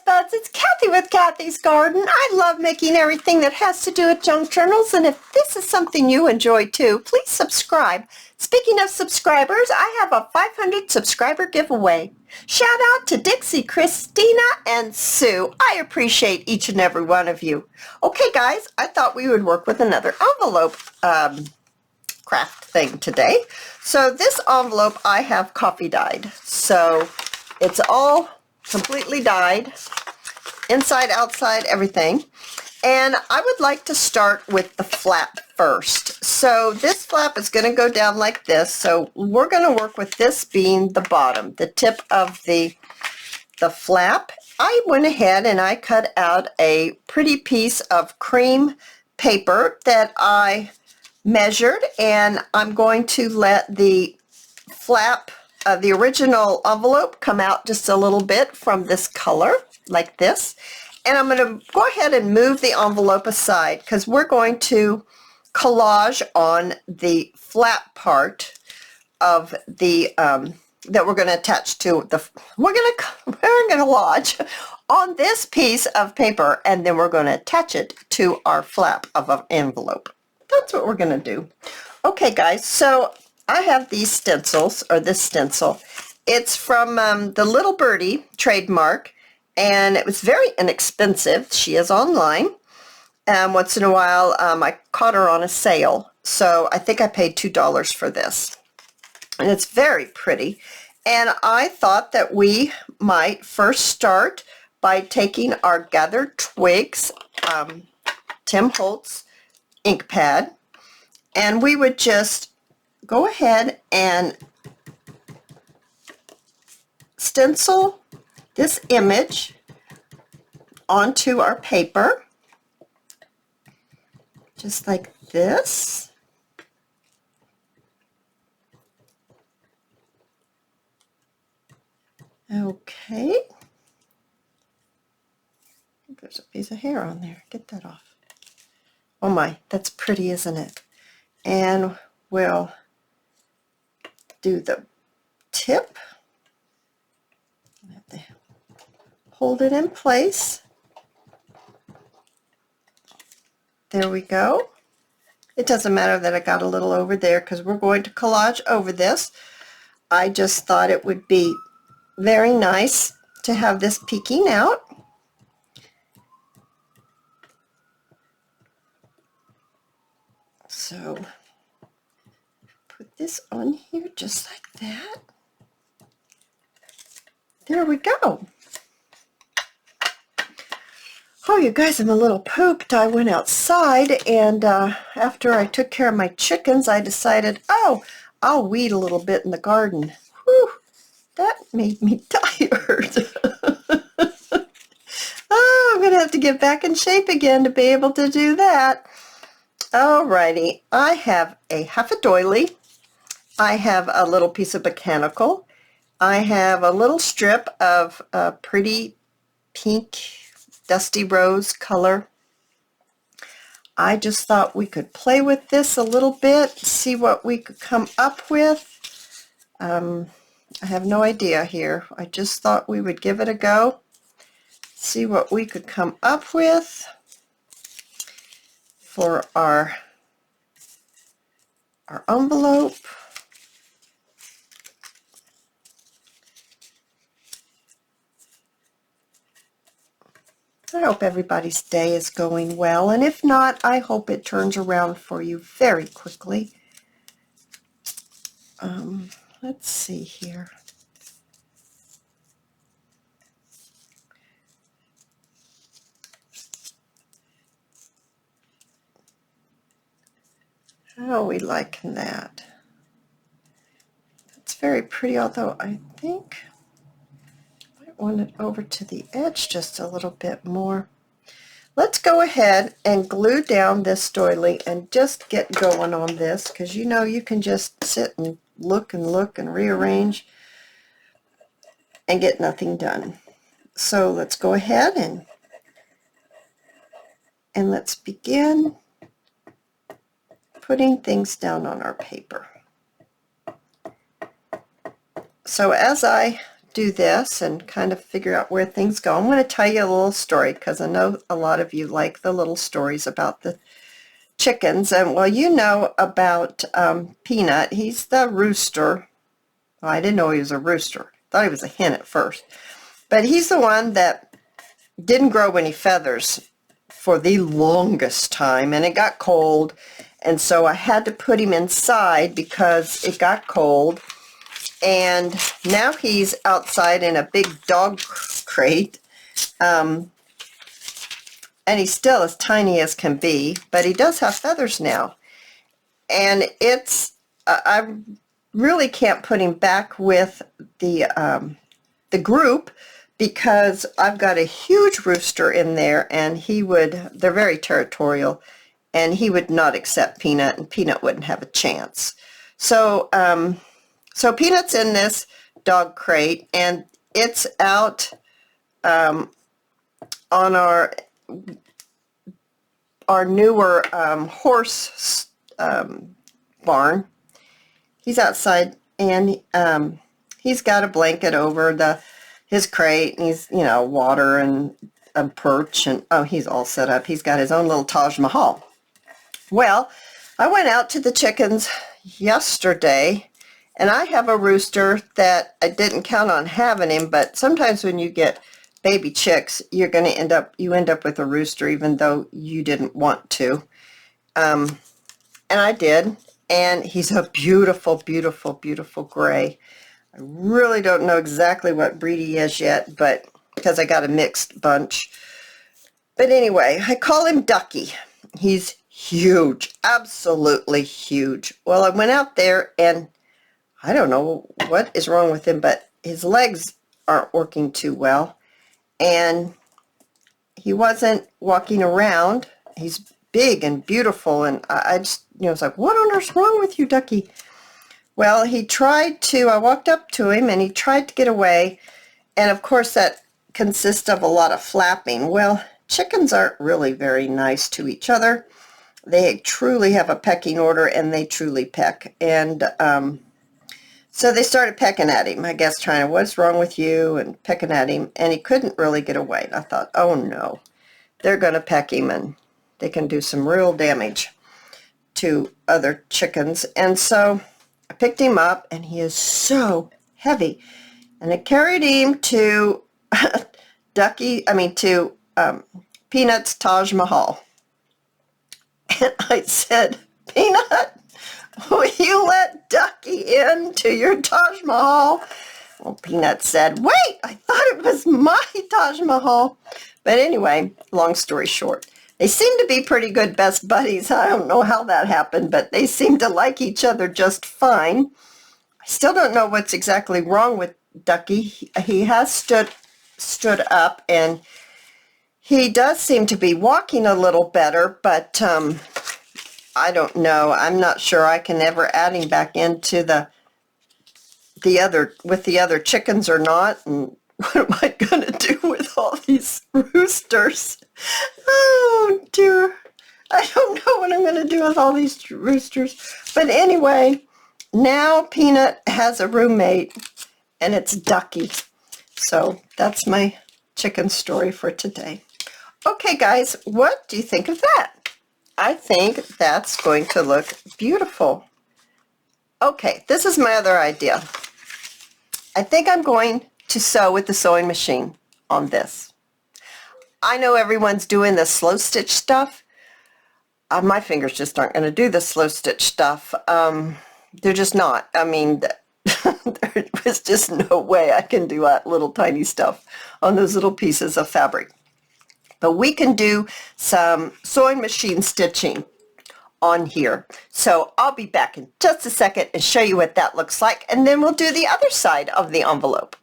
Buds, it's Cathy with Cathy's Garden. I love making everything that has to do with junk journals, and if this is something you enjoy too, please subscribe. Speaking of subscribers, I have a 500 subscriber giveaway. Shout out to Dixie, Christina, and Sue. I appreciate each and every one of you. Okay guys, I thought we would work with another envelope craft thing today. So this envelope I have coffee dyed. So it's all completely dyed, inside, outside, everything. And I would like to start with the flap first. So this flap is going to go down like this. So we're going to work with this being the bottom, the tip of the flap. I went ahead and I cut out a pretty piece of cream paper that I measured, and I'm going to let the flap the original envelope come out just a little bit from this color like this, and I'm going to go ahead and move the envelope aside because we're going to collage on the flap part of the that we're going to attach to the we're going to collage on this piece of paper, and then we're going to attach it to our flap of an envelope. That's what we're going to do. Okay guys, so I have these stencils, or this stencil. It's from the Little Birdie trademark, and it was very inexpensive. She is online. Once in a while, I caught her on a sale, so I think I paid $2 for this. And it's very pretty. And I thought that we might first start by taking our Gathered Twigs Tim Holtz ink pad, and we would just go ahead and stencil this image onto our paper, just like this. Okay. There's a piece of hair on there. Get that off. Oh my, that's pretty, isn't it? And we'll do the tip. I have to hold it in place. There we go. It doesn't matter that I got a little over there because we're going to collage over this. I just thought it would be very nice to have this peeking out. So put this on here just like that. There we go. Oh, you guys, I'm a little pooped. I went outside, and after I took care of my chickens, I decided, oh, I'll weed a little bit in the garden. Whew, that made me tired. Oh, I'm going to have to get back in shape again to be able to do that. Alrighty, I have a half a doily. I have a little piece of mechanical. I have a little strip of a pretty pink dusty rose color. I just thought we could play with this a little bit, see what we could come up with. I have no idea here. I just thought we would give it a go, see what we could come up with for our envelope. I hope everybody's day is going well, and if not, I hope it turns around for you very quickly. Let's see here. How are we liking that? That's very pretty, although I think I might want it over to the edge just a little bit more. Let's go ahead and glue down this doily and just get going on this, because you know you can just sit and look and rearrange and get nothing done. So let's go ahead and let's begin putting things down on our paper. So as I do this and kind of figure out where things go, I'm going to tell you a little story, because I know a lot of you like the little stories about the chickens. And well, you know about Peanut. He's the rooster. Well, I didn't know he was a rooster. Thought he was a hen at first. But he's the one that didn't grow any feathers for the longest time, and it got cold, and so I had to put him inside because it got cold. And now he's outside in a big dog crate, and he's still as tiny as can be, but he does have feathers now. And it's I really can't put him back with the group, because I've got a huge rooster in there, and they're very territorial, and he would not accept Peanut, and Peanut wouldn't have a chance. So so Peanut's in this dog crate, and it's out on our newer horse barn. He's outside, and he's got a blanket over his crate, and he's, you know, water and a perch, and oh, he's all set up. He's got his own little Taj Mahal. Well, I went out to the chickens yesterday, and I have a rooster that I didn't count on having him, but sometimes when you get baby chicks, you end up with a rooster even though you didn't want to. And I did, and he's a beautiful, beautiful, beautiful gray. I really don't know exactly what breed he is yet, but because I got a mixed bunch. But anyway, I call him Ducky. He's huge, absolutely huge. Well, I went out there, and I don't know what is wrong with him, but his legs aren't working too well, and he wasn't walking around. He's big and beautiful, and I just, you know, was like, what on earth's wrong with you, Ducky? Well, I walked up to him, and he tried to get away, and of course that consists of a lot of flapping. Well, chickens aren't really very nice to each other. They truly have a pecking order, and they truly peck, and so they started pecking at him, I guess, trying to, what's wrong with you, and pecking at him, and he couldn't really get away. And I thought, oh no, they're going to peck him, and they can do some real damage to other chickens. And so I picked him up, and he is so heavy, and I carried him to Peanut's Taj Mahal. And I said, Peanut, will you let Ducky into your Taj Mahal? Well, Peanut said, wait, I thought it was my Taj Mahal. But anyway, long story short, they seem to be pretty good best buddies. I don't know how that happened, but they seem to like each other just fine. I still don't know what's exactly wrong with Ducky. He has stood up, and he does seem to be walking a little better, but I don't know. I'm not sure I can ever add him back into the other chickens or not. And what am I going to do with all these roosters? Oh dear. I don't know what I'm going to do with all these roosters. But anyway, now Peanut has a roommate, and it's Ducky. So that's my chicken story for today. Okay, guys, what do you think of that? I think that's going to look beautiful. Okay, this is my other idea. I think I'm going to sew with the sewing machine on this. I know everyone's doing the slow stitch stuff. My fingers just aren't going to do the slow stitch stuff. They're just not. I mean, there was just no way I can do that little tiny stuff on those little pieces of fabric. But we can do some sewing machine stitching on here. So I'll be back in just a second and show you what that looks like, and then we'll do the other side of the envelope.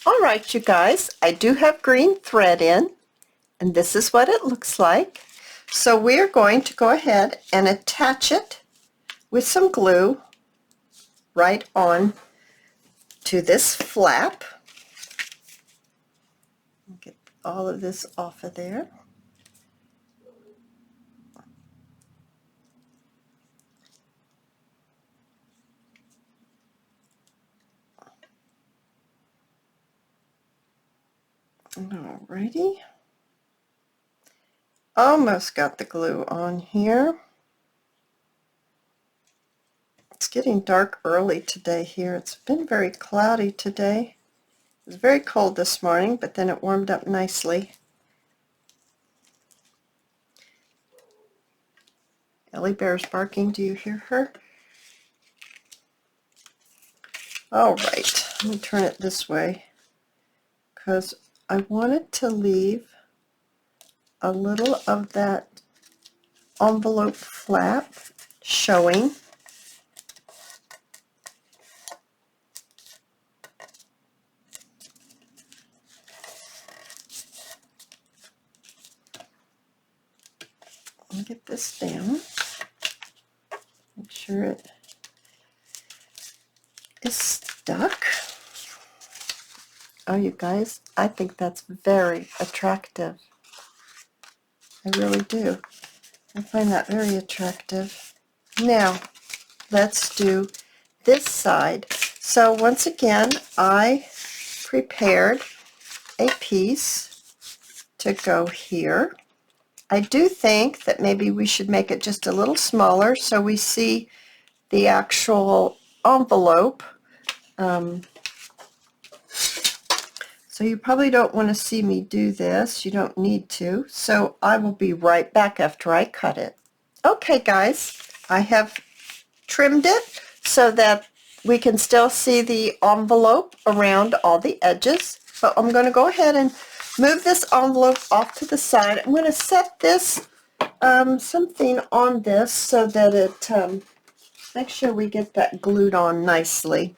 All right, you guys, I do have green thread in, and this is what it looks like. So we're going to go ahead and attach it with some glue right on to this flap. Get all of this off of there. Alrighty. Almost got the glue on here. It's getting dark early today here. It's been very cloudy today. It was very cold this morning, but then it warmed up nicely. Ellie Bear's barking. Do you hear her? All right, let me turn it this way because I wanted to leave a little of that envelope flap showing. Let me get this down. Make sure it is stuck. Oh, you guys, I think that's very attractive. I really do. I find that very attractive. Now, let's do this side. So once again, I prepared a piece to go here. I do think that maybe we should make it just a little smaller so we see the actual envelope. So you probably don't want to see me do this. You don't need to. So I will be right back after I cut it. Okay, guys, I have trimmed it so that we can still see the envelope around all the edges. But I'm going to go ahead and move this envelope off to the side. I'm going to set this something on this so that it make sure we get that glued on nicely.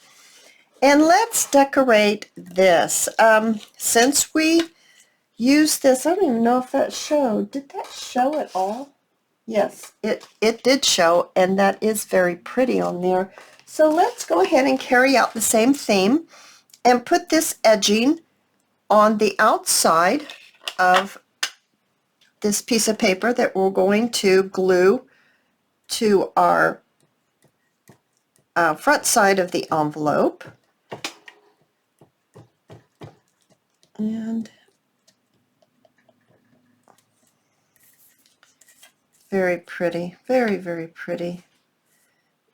And let's decorate this. Since we used this, I don't even know if that showed. Did that show at all? Yes, it did show, and that is very pretty on there. So let's go ahead and carry out the same theme and put this edging on the outside of this piece of paper that we're going to glue to our front side of the envelope. And very pretty, very, very pretty.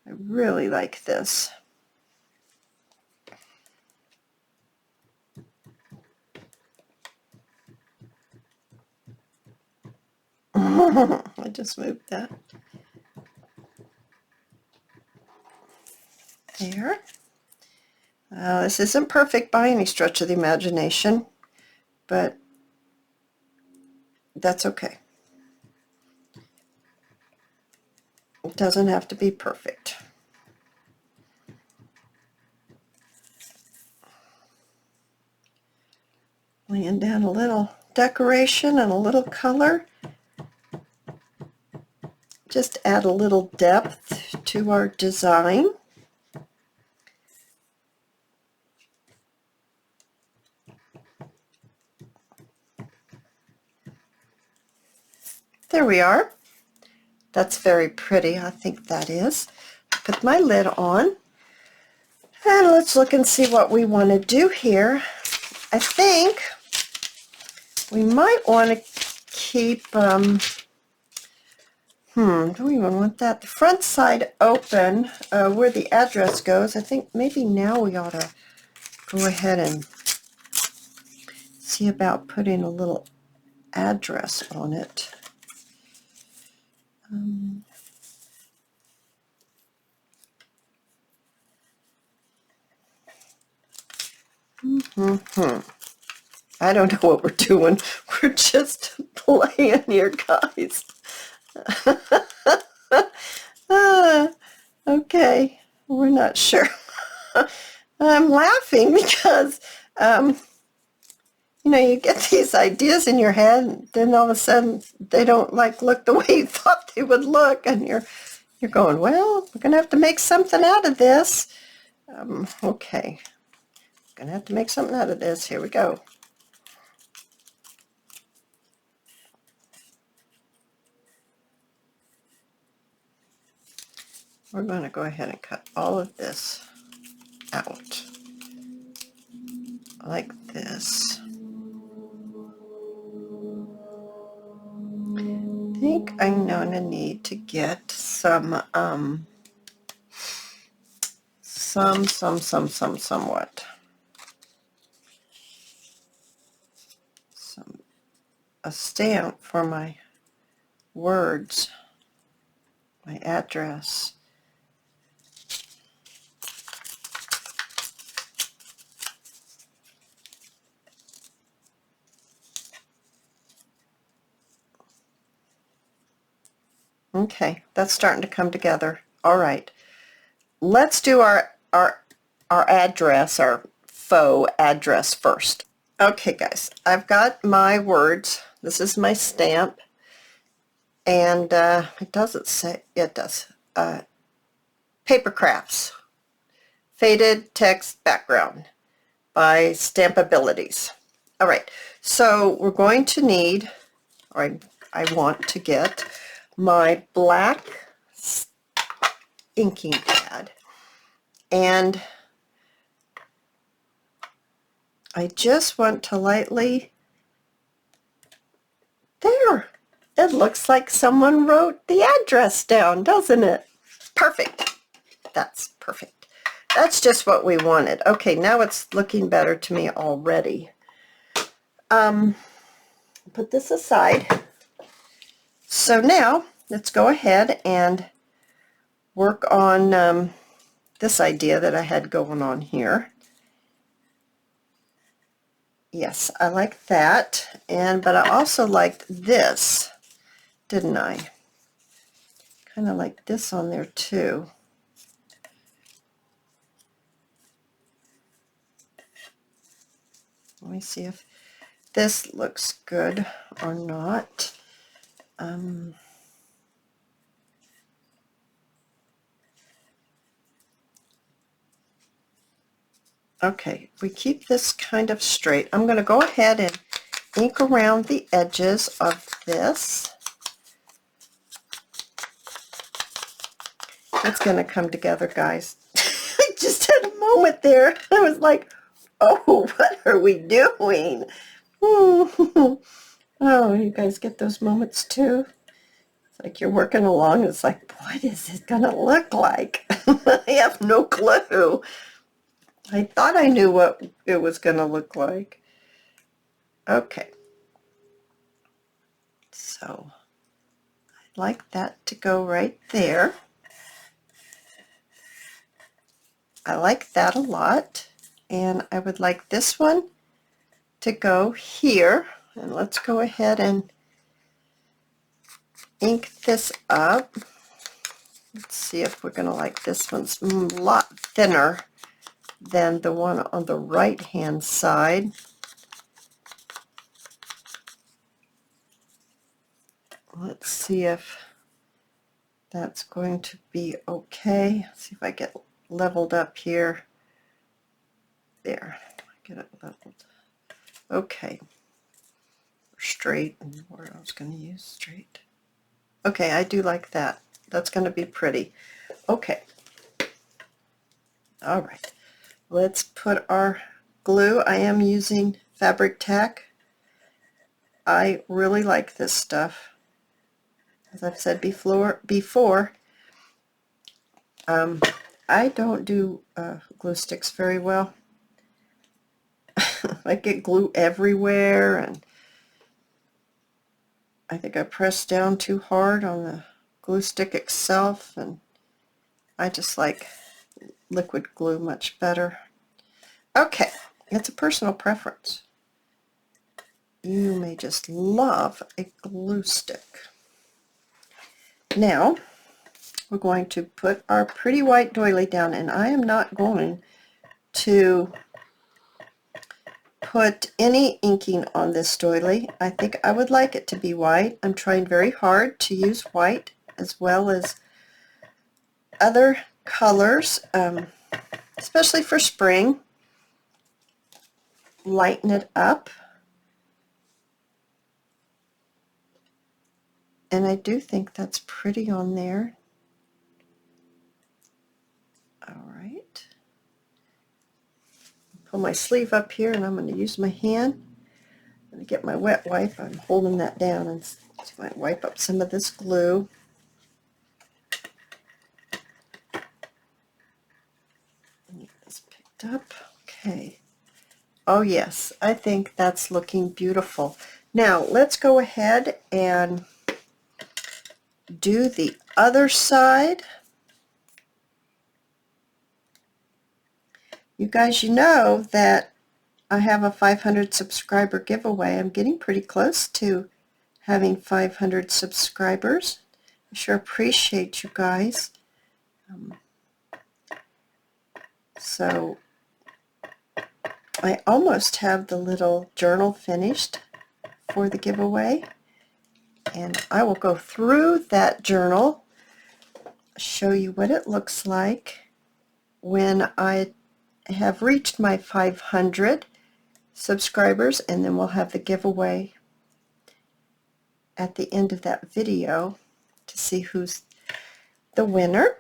I really like this. I just moved that. There. This isn't perfect by any stretch of the imagination, but that's okay. It doesn't have to be perfect. Laying down a little decoration and a little color. Just add a little depth to our design. There we are. That's very pretty, I think that is. Put my lid on. And let's look and see what we want to do here. I think we might want to keep, do we even want that? The front side open where the address goes. I think maybe now we ought to go ahead and see about putting a little address on it. I don't know what we're doing. We're just playing here, guys. Okay, we're not sure. I'm laughing because, you know, you get these ideas in your head, and then all of a sudden they don't look the way you thought they would look, and you're going, well, we're going to have to make something out of this. Okay, going to have to make something out of this. Here we go. We're going to go ahead and cut all of this out like this. think I'm gonna need to get somewhat. A stamp for my words, my address. Okay, that's starting to come together. All right, let's do our address, our faux address first. Okay, guys, I've got my words. This is my stamp, and it doesn't say, it does. Paper Crafts, Faded Text Background by Stampabilities. All right, so we're going to need, or I want to get my black inking pad, and I just want to lightly, there, it looks like someone wrote the address down, doesn't it? Perfect. That's perfect. That's just what we wanted. Okay, now it's looking better to me already. Put this aside. So now let's go ahead and work on this idea that I had going on here. Yes, I like that, but I also liked this, didn't I? Kind of like this on there too. Let me see if this looks good or not. Okay, we keep this kind of straight. I'm going to go ahead and ink around the edges of this. It's going to come together, guys. I just had a moment there. I was like, oh, what are we doing? Oh, you guys get those moments too? It's like you're working along. It's like, what is it going to look like? I have no clue. I thought I knew what it was going to look like. Okay. So I'd like that to go right there. I like that a lot. And I would like this one to go here. And let's go ahead and ink this up. Let's see if we're going to like this one's a lot thinner than the one on the right hand side. Let's see if that's going to be okay. Let's see if I get leveled up here. There, get it leveled. Okay, straight, and where I was going to use straight. Okay, I do like that. That's going to be pretty. Okay. All right. Let's put our glue. I am using Fabric Tack. I really like this stuff. As I've said before, I don't do glue sticks very well. I get glue everywhere, and I think I pressed down too hard on the glue stick itself, and I just like liquid glue much better. Okay, it's a personal preference. You may just love a glue stick. Now we're going to put our pretty white doily down, and I am not going to put any inking on this doily. I think I would like it to be white. I'm trying very hard to use white as well as other colors, especially for spring. Lighten it up. And I do think that's pretty on there. All right. Pull my sleeve up here, and I'm going to use my hand. I'm to get my wet wipe. I'm holding that down and might wipe up some of this glue. Get this picked up. Okay. Oh yes, I think that's looking beautiful. Now let's go ahead and do the other side. You guys, you know that I have a 500 subscriber giveaway. I'm getting pretty close to having 500 subscribers. I sure appreciate you guys. So I almost have the little journal finished for the giveaway, and I will go through that journal, show you what it looks like when I have reached my 500 subscribers, and then we'll have the giveaway at the end of that video to see who's the winner,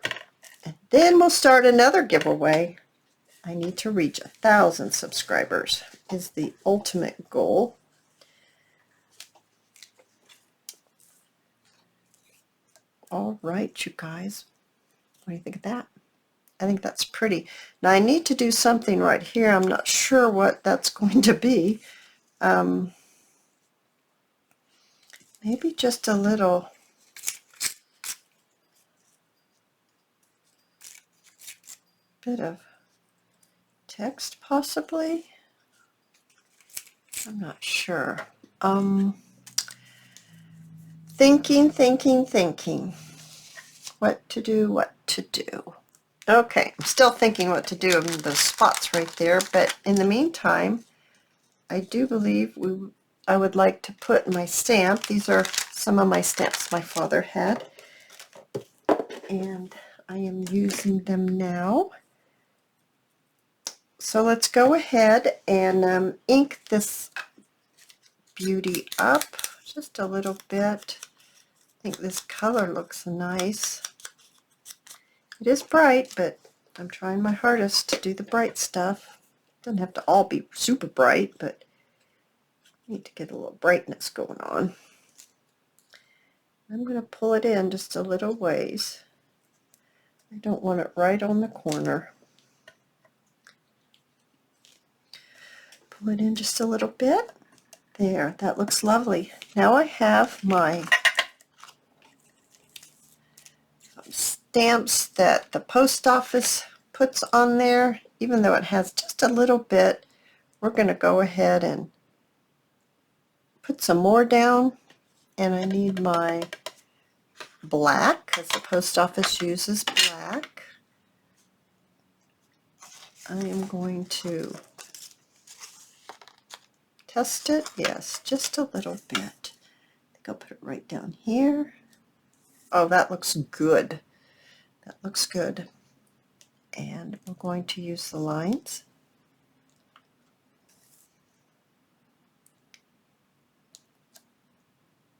and then we'll start another giveaway. I need to reach 1,000 subscribers is the ultimate goal. All right, you guys, what do you think of that? I think that's pretty. Now I need to do something right here. I'm not sure what that's going to be. Maybe just a little bit of text, possibly. I'm not sure. Thinking. What to do. Okay, I'm still thinking what to do of those spots right there, but in the meantime, I do believe I would like to put my stamp. These are some of my stamps my father had, and I am using them now. So let's go ahead and ink this beauty up just a little bit. I think this color looks nice. It is bright, but I'm trying my hardest to do the bright stuff. Doesn't have to all be super bright, but I need to get a little brightness going on. I'm going to pull it in just a little ways. I don't want it right on the corner. Pull it in just a little bit. There, that looks lovely. Now I have my stamps that the post office puts on there. Even though it has just a little bit, we're going to go ahead and put some more down. And I need my black, because the post office uses black. I am going to test it. Yes, just a little bit. I think I'll put it right down here. Oh, that looks good. That looks good. And we're going to use the lines.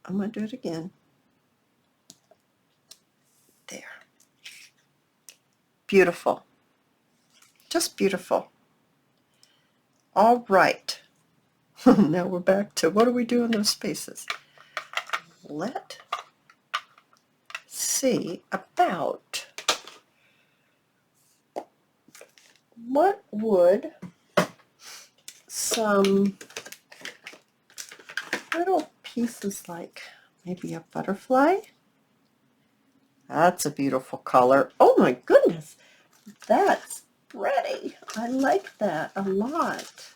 I'm going to do it again. There. Beautiful. Just beautiful. All right. Now we're back to what do we do in those spaces? Let's see about what would some little pieces like maybe a butterfly. That's a beautiful color. Oh my goodness, that's pretty. I like that a lot.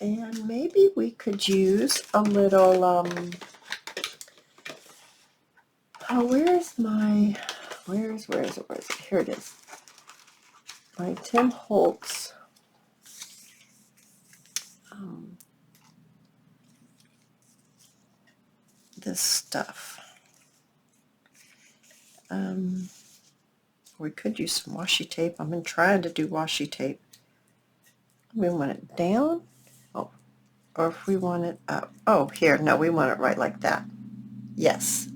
And maybe we could use a little, oh, where's it? Here it is. My Tim Holtz this stuff. We could use some washi tape. I've been trying to do washi tape. We want it down. Oh, or if we want it up. Oh, here. No, we want it right like that. Yes.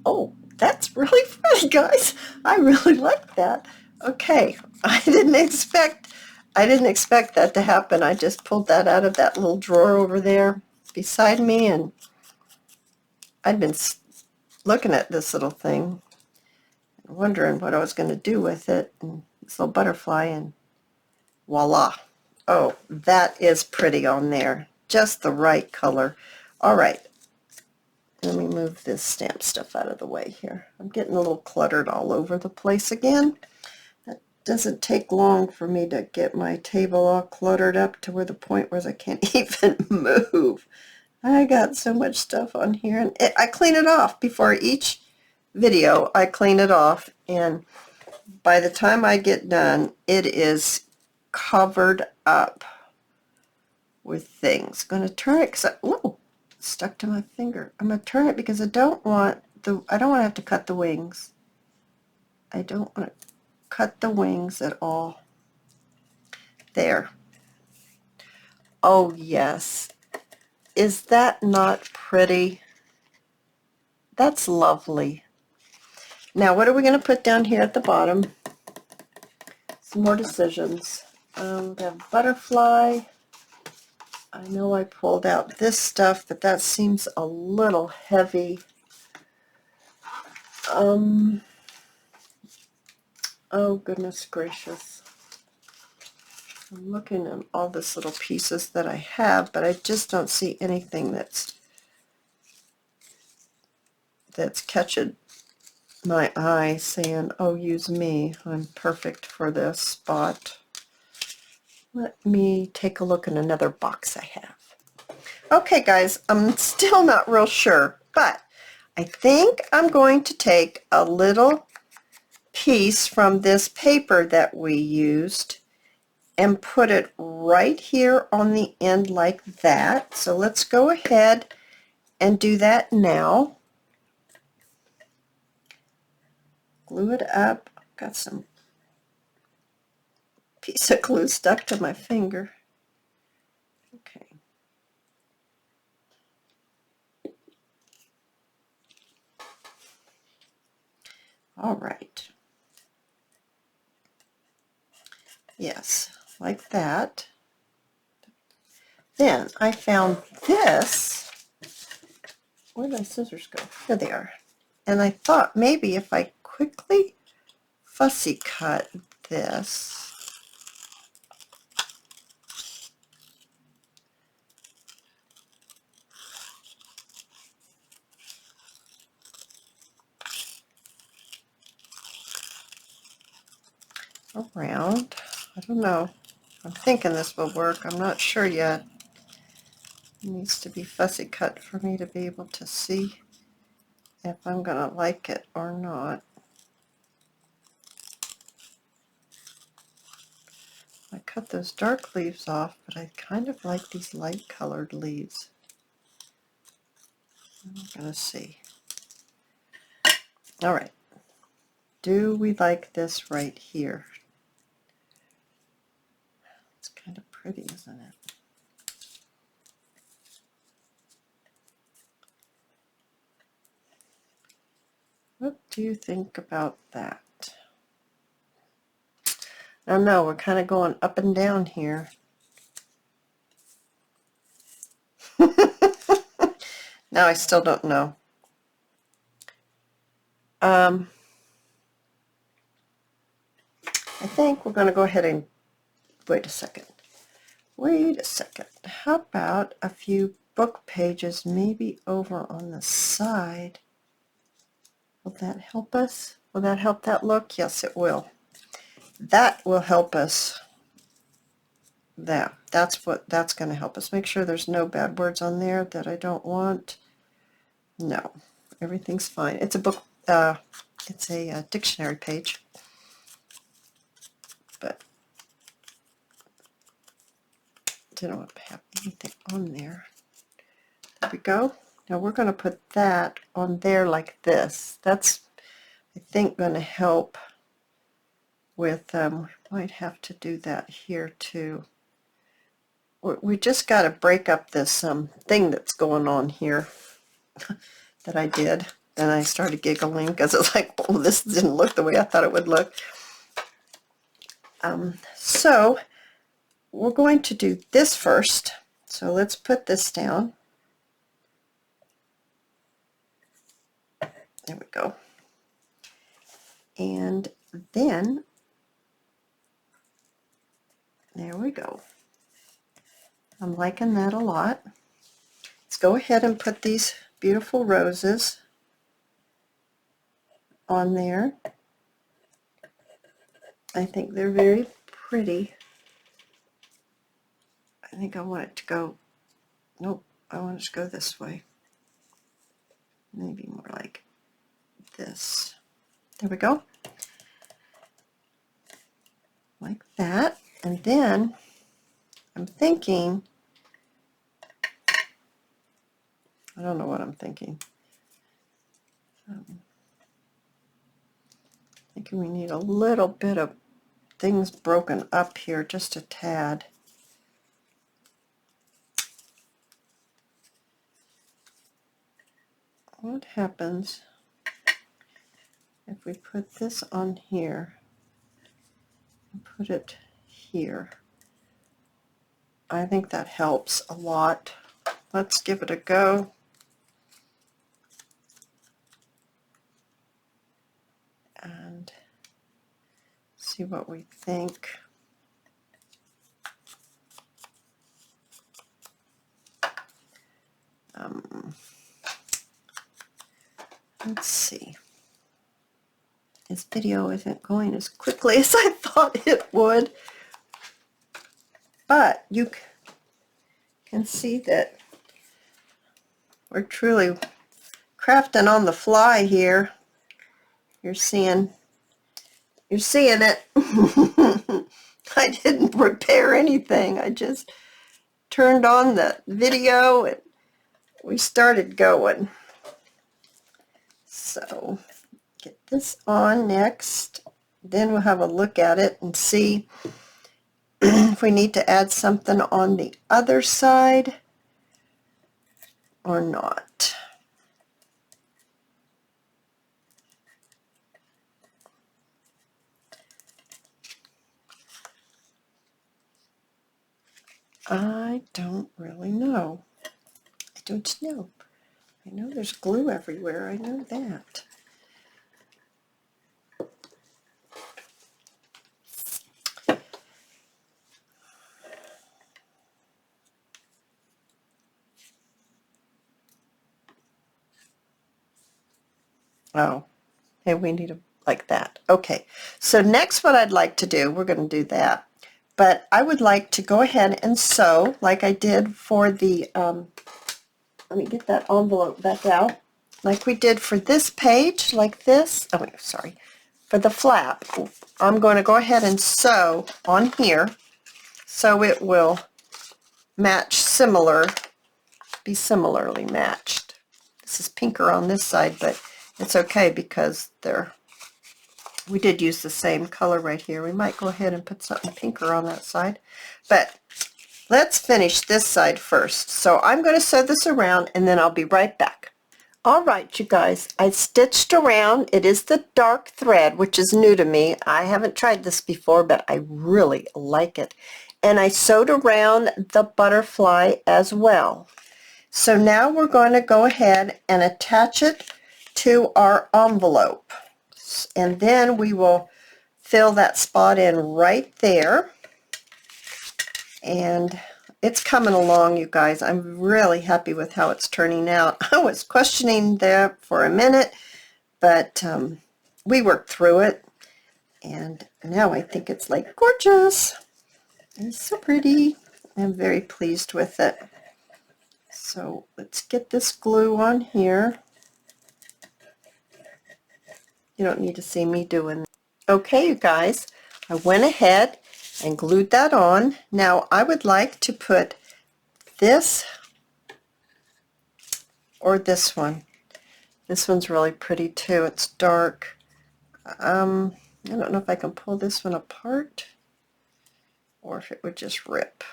Oh, that's really funny, guys. I really like that. Okay, I didn't expect that to happen. I just pulled that out of that little drawer over there. beside me, and I'd been looking at this little thing and wondering what I was going to do with it, and this little butterfly, and voila. Oh, that is pretty on there. Just the right color. All right. Let me move this stamp stuff out of the way here. I'm getting a little cluttered all over the place again. That doesn't take long for me to get my table all cluttered up to where the point where I can't even move. I got so much stuff on here, and I clean it off before each video. I clean it off, and by the time I get done, it is covered up with things. I'm going to turn it because ooh, it's stuck to my finger. I'm going to turn it because I don't want to have to cut the wings. I don't want to cut the wings at all. There. Oh yes. Is that not pretty? That's lovely. Now what are we going to put down here at the bottom? Some more decisions. We have butterfly. I know I pulled out this stuff, but that seems a little heavy. Oh goodness gracious. I'm looking at all this little pieces that I have, but I just don't see anything that's catching my eye saying, oh, use me. I'm perfect for this spot. Let me take a look in another box I have. Okay guys, I'm still not real sure, but I think I'm going to take a little piece from this paper that we used and put it right here on the end like that. So let's go ahead and do that now. Glue it up. Got some piece of glue stuck to my finger. Okay. All right. Yes, like that. Then I found this. Where did my scissors go? Here they are. And I thought maybe if I quickly fussy cut this, around. I don't know. I'm thinking this will work. I'm not sure yet. It needs to be fussy cut for me to be able to see if I'm going to like it or not. I cut those dark leaves off, but I kind of like these light colored leaves. I'm going to see. All right. Do we like this right here? It's kind of pretty, isn't it? What do you think about that? I don't know, we're kind of going up and down here. Now I still don't know. I think we're going to go ahead and wait a second. Wait a second. How about a few book pages maybe over on the side? Will that help us? Will that help that look? Yes, it will. That will help us. That's going to help us. Make sure there's no bad words on there that I don't want. No, everything's fine. It's a book. It's a dictionary page. But didn't want to have anything on there. There we go. Now we're going to put that on there like this. That's, I think, going to help with, we might have to do that here too. We just got to break up this thing that's going on here that I did. Then I started giggling because it's like, oh, this didn't look the way I thought it would look. So we're going to do this first. So let's put this down. There we go. And then, there we go. I'm liking that a lot. Let's go ahead and put these beautiful roses on there. I think they're very pretty. I think I want it to go, nope, I want it to go this way. Maybe more like this. There we go. Like that. And then I'm thinking, I don't know what I'm thinking. Thinking we need a little bit of things broken up here, just a tad. What happens if we put this on here and put it here? I think that helps a lot. Let's give it a go. And see what we think. Let's see. This video isn't going as quickly as I thought it would, but you can see that we're truly crafting on the fly here. You're seeing it. I didn't prepare anything. I just turned on the video and we started going. So get this on next, then we'll have a look at it and see if we need to add something on the other side or not. I don't really know. I don't know. I know there's glue everywhere. I know that. Oh, hey, we need a like that. Okay, so next what I'd like to do, we're going to do that, but I would like to go ahead and sew like I did for the, let me get that envelope back out, like we did for this page, like this. Oh, wait, sorry. For the flap, I'm going to go ahead and sew on here so it will match be similarly matched. This is pinker on this side, but it's okay because we did use the same color right here. We might go ahead and put something pinker on that side, but let's finish this side first. So I'm going to sew this around and then I'll be right back. All right, you guys, I stitched around. It is the dark thread, which is new to me. I haven't tried this before, but I really like it. And I sewed around the butterfly as well. So now we're going to go ahead and attach it to our envelope. And then we will fill that spot in right there. And it's coming along, you guys. I'm really happy with how it's turning out. I was questioning there for a minute, but we worked through it. And now I think it's like gorgeous. It's so pretty. I'm very pleased with it. So let's get this glue on here. You don't need to see me doing that. Okay, you guys, I went ahead and glued that on. Now I would like to put this or this one. This one's really pretty too. It's dark. I don't know if I can pull this one apart or if it would just rip.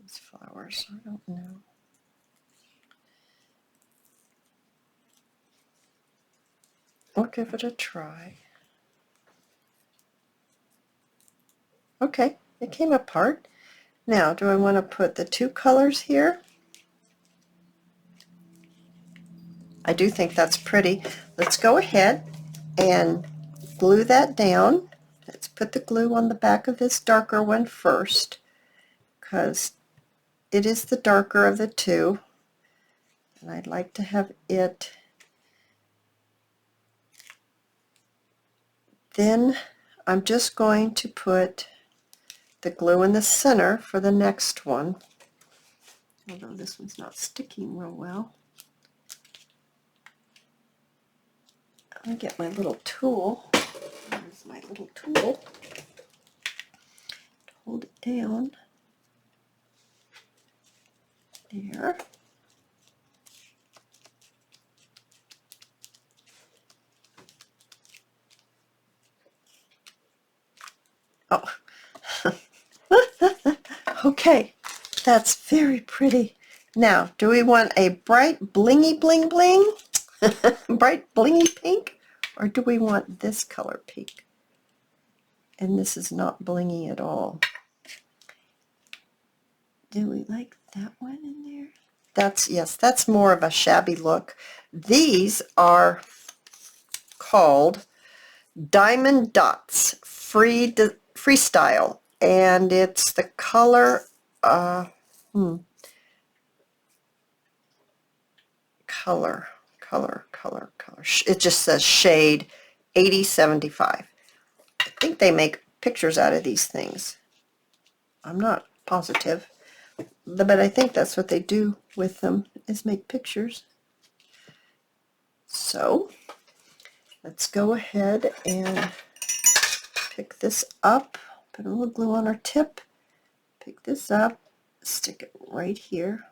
These flowers, I don't know. I'll give it a try. Okay, it came apart. Now, do I want to put the two colors here? I do think that's pretty. Let's go ahead and glue that down. Let's put the glue on the back of this darker one first, because it is the darker of the two, and I'd like to have it. Then I'm just going to put the glue in the center for the next one, although this one's not sticking real well. I'll get my little tool. There's my little tool. Hold it down. There. Oh. Okay, that's very pretty. Now, do we want a bright blingy bling bling? Bright blingy pink? Or do we want this color pink? And this is not blingy at all. Do we like that one in there? Yes, that's more of a shabby look. These are called Diamond Dots Freestyle, and it's the color color. It just says shade 8075. I think they make pictures out of these things. I'm not positive, but I think that's what they do with them, is make pictures. So let's go ahead and pick this up, put a little glue on our tip, pick this up, stick it right here.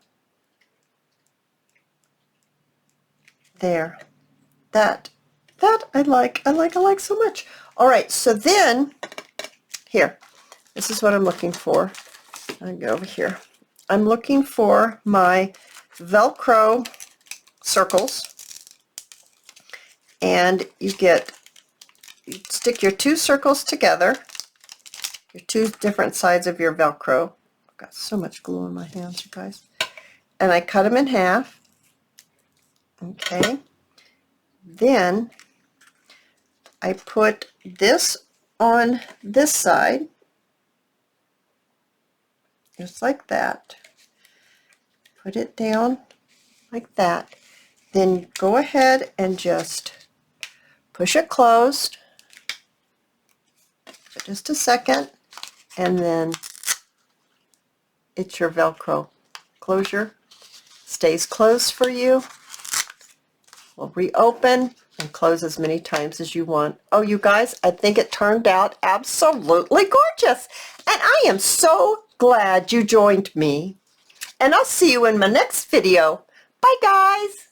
There. That I like so much. All right, so then here, this is what I'm looking for. I'll go over here. I'm looking for my Velcro circles, and you stick your two circles together, your two different sides of your Velcro. I've got so much glue on my hands, you guys. And I cut them in half. Okay. Then I put this on this side, just like that. Put it down like that. Then go ahead and just push it closed for just a second, and then it's your Velcro closure. Stays closed for you. We'll reopen and close as many times as you want. Oh, you guys, I think it turned out absolutely gorgeous. And I am so glad you joined me. And I'll see you in my next video. Bye, guys.